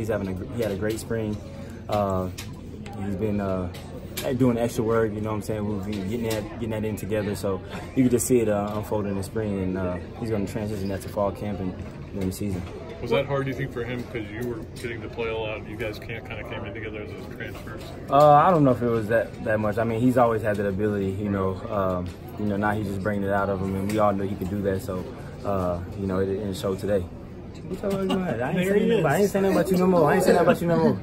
he had a great spring. He's been doing extra work, you know what I'm saying? We've been getting that in together, so you can just see it unfold in the spring, and he's going to transition that to fall camp and during the season. Was that hard, do you think, for him because you were getting to play a lot and you guys kind of came in together as those transfers? I don't know if it was that much. I mean, he's always had that ability, you know. Now he's just bringing it out of him, and we all know he could do that. So, you know, it showed today. I ain't saying nothing about you no more. I ain't saying nothing about you no more.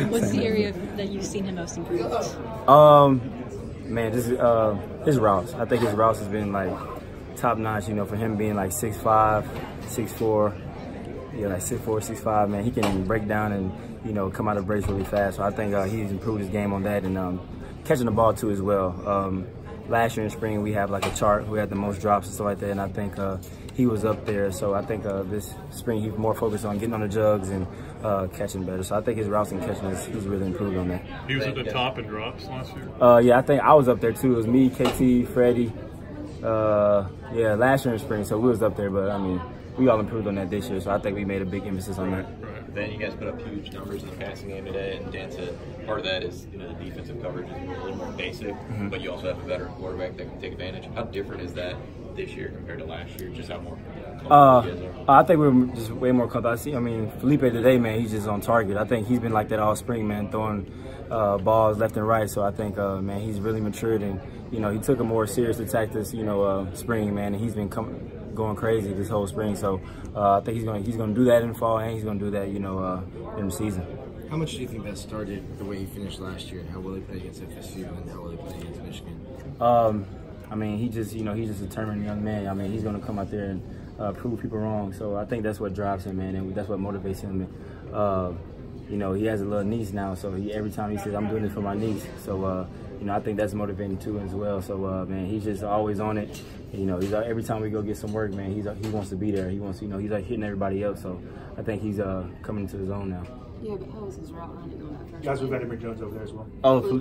What's the area that you've seen him most improved? Man, just his routes. I think his routes has been like top notch. You know, for him being like 6'5", 6'4". Yeah, like 6'4", 6'5", man, he can break down and, you know, come out of breaks really fast. So I think he's improved his game on that, and catching the ball too as well. Last year in spring we have like a chart who had the most drops and stuff like that, and I think he was up there. So I think this spring he's more focused on getting on the jugs and catching better. So I think his routes and catching he's really improved on that. He was at the top in drops last year? Yeah, I think I was up there too. It was me, KT, Freddie. Yeah, last year in spring, so we was up there, but I mean, we all improved on that this year, so I think we made a big emphasis on that. Right. Then you guys put up huge numbers in the passing game today, and Dan said part of that is, you know, the defensive coverage is a little more basic, but you also have a veteran quarterback that can take advantage. How different is that this year compared to last year? Just how more comfortable you guys are? I think we're just way more comfortable. I mean, Felipe today, man, he's just on target. I think he's been like that all spring, man, throwing balls left and right. So I think, man, he's really matured, and, you know, he took a more serious attack this, you know, spring, man, and he's been going crazy this whole spring. So I think he's gonna do that in fall, and he's gonna do that, you know, in the season. How much do you think that started the way he finished last year? How well he played against FSU and how well he played against Michigan? I mean, he's just a determined young man. I mean, he's gonna come out there and prove people wrong. So I think that's what drives him, man, and that's what motivates him. You know, he has a little niece now, so every time he says, "I'm doing this for my niece." So you know, I think that's motivating too as well. So man, he's just always on it. You know, every time we go get some work, man, he wants to be there. He wants, you know, he's like hitting everybody up. So I think he's coming into his own now. Yeah, but how was his route running on that first? Guys, we've got Emory Jones over there as well. Oh,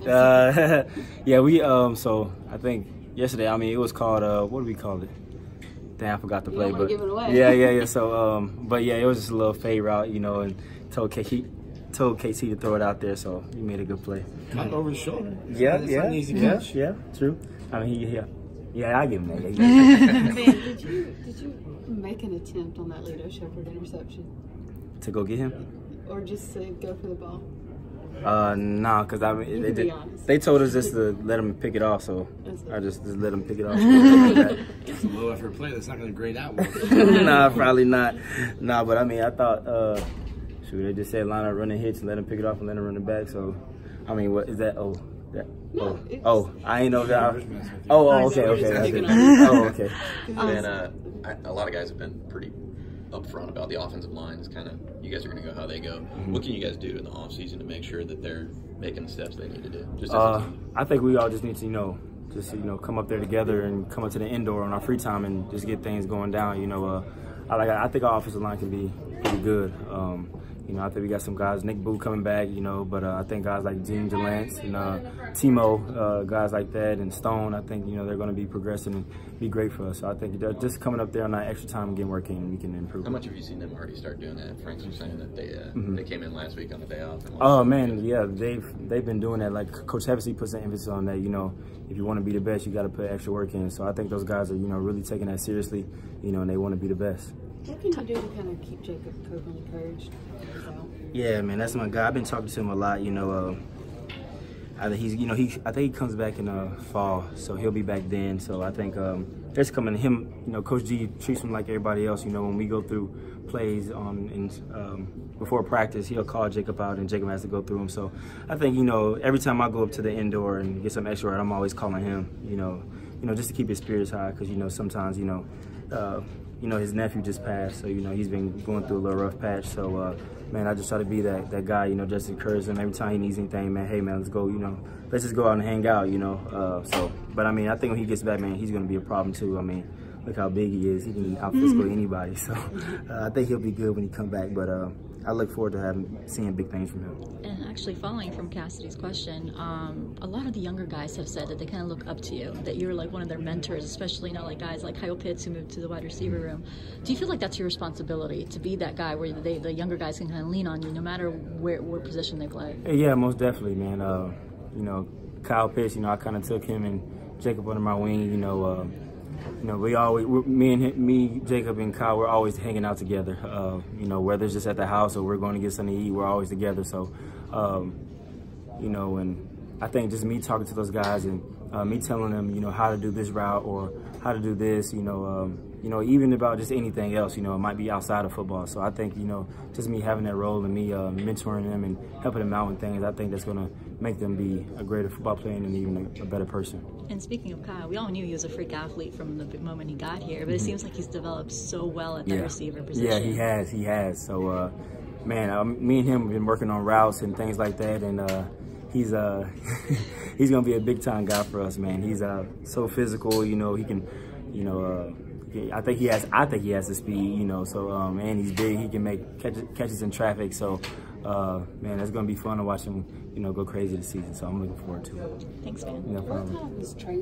yeah, we so I think yesterday, I mean, it was called what do we call it? Damn, I forgot to play, but give it away. yeah. So but yeah, it was just a little fade route, you know, and told KT to throw it out there, so he made a good play. Not over the shoulder. Yeah, it's not an easy catch. Yeah, true. I mean, yeah, I give him that. Ben, did you make an attempt on that Lito Shepherd interception? To go get him? Or just to go for the ball? No, because I mean, they told us just to let him pick it off, so I just let him pick it off. It's a low effort play. That's not going to grade out well. Nah, probably not. Nah, but I mean, I thought, shoot, they just said line up, run the hits, and let him pick it off and let him run it back. So, I mean, what is that? I ain't know that. Okay. Okay. And a lot of guys have been pretty upfront about the offensive line. It's kind of, you guys are going to go how they go. What can you guys do in the off season to make sure that they're making the steps they need to do? Just I think we all just need to, come up there together and come up to the indoor on our free time and just get things going down. You know, I think our offensive line can be pretty good. You know, I think we got some guys, Nick Boo coming back, you know, but I think guys like Gene Delance and Timo, guys like that, and Stone, I think, you know, they're going to be progressing and be great for us. So I think just coming up there on that extra time and getting working, we can improve. How much have you seen them already start doing that? Frank's was saying that they came in last week on the day off. Oh, man, yeah, they've been doing that. Like Coach Hevesy puts an emphasis on that, you know, if you want to be the best, you got to put extra work in. So I think those guys are, you know, really taking that seriously, you know, and they want to be the best. What can you do to kind of keep Jacob Copeland encouraged? Yeah, man, that's my guy. I've been talking to him a lot. You know, I think he comes back in fall, so he'll be back then. So I think just coming to him, you know, Coach G treats him like everybody else. You know, when we go through plays before practice, he'll call Jacob out, and Jacob has to go through them. So I think, you know, every time I go up to the indoor and get some extra work, I'm always calling him. You know, just to keep his spirits high, because, you know, sometimes, you know, his nephew just passed, so, you know, he's been going through a little rough patch. So, man, I just try to be that guy, you know, just encourage him every time he needs anything, man. Hey, man, let's go, you know, let's just go out and hang out, you know. But I mean, I think when he gets back, man, he's going to be a problem too. I mean, look how big he is. He can out-physical anybody. So I think he'll be good when he comes back. But I look forward to seeing big things from him. And actually, following from Cassidy's question, a lot of the younger guys have said that they kind of look up to you, that you're like one of their mentors, especially, you know, like guys like Kyle Pitts who moved to the wide receiver room. Do you feel like that's your responsibility, to be that guy where the younger guys can kind of lean on you no matter what position they play? Yeah, most definitely, man. You know, Kyle Pitts, you know, I kind of took him and Jacob under my wing. You know, me, Jacob, and Kyle, we're always hanging out together. You know, whether it's just at the house or we're going to get something to eat, we're always together. So, you know, and I think just me talking to those guys and me telling them, you know, how to do this route or how to do this, you know, even about just anything else, you know, it might be outside of football. So I think, you know, just me having that role and me mentoring them and helping them out with things, I think that's going to make them be a greater football player and even a better person. And speaking of Kyle, we all knew he was a freak athlete from the moment he got here, but it seems like he's developed so well at that receiver position. Yeah, he has. So, man, me and him have been working on routes and things like that, and he's he's gonna be a big time guy for us, man. He's so physical, you know. He can, you know, I think he has the speed, you know. So, and he's big. He can make catches in traffic. So, man, it's gonna be fun to watch him, you know, go crazy this season. So I'm looking forward to it. Thanks, man. No problem. What time is training?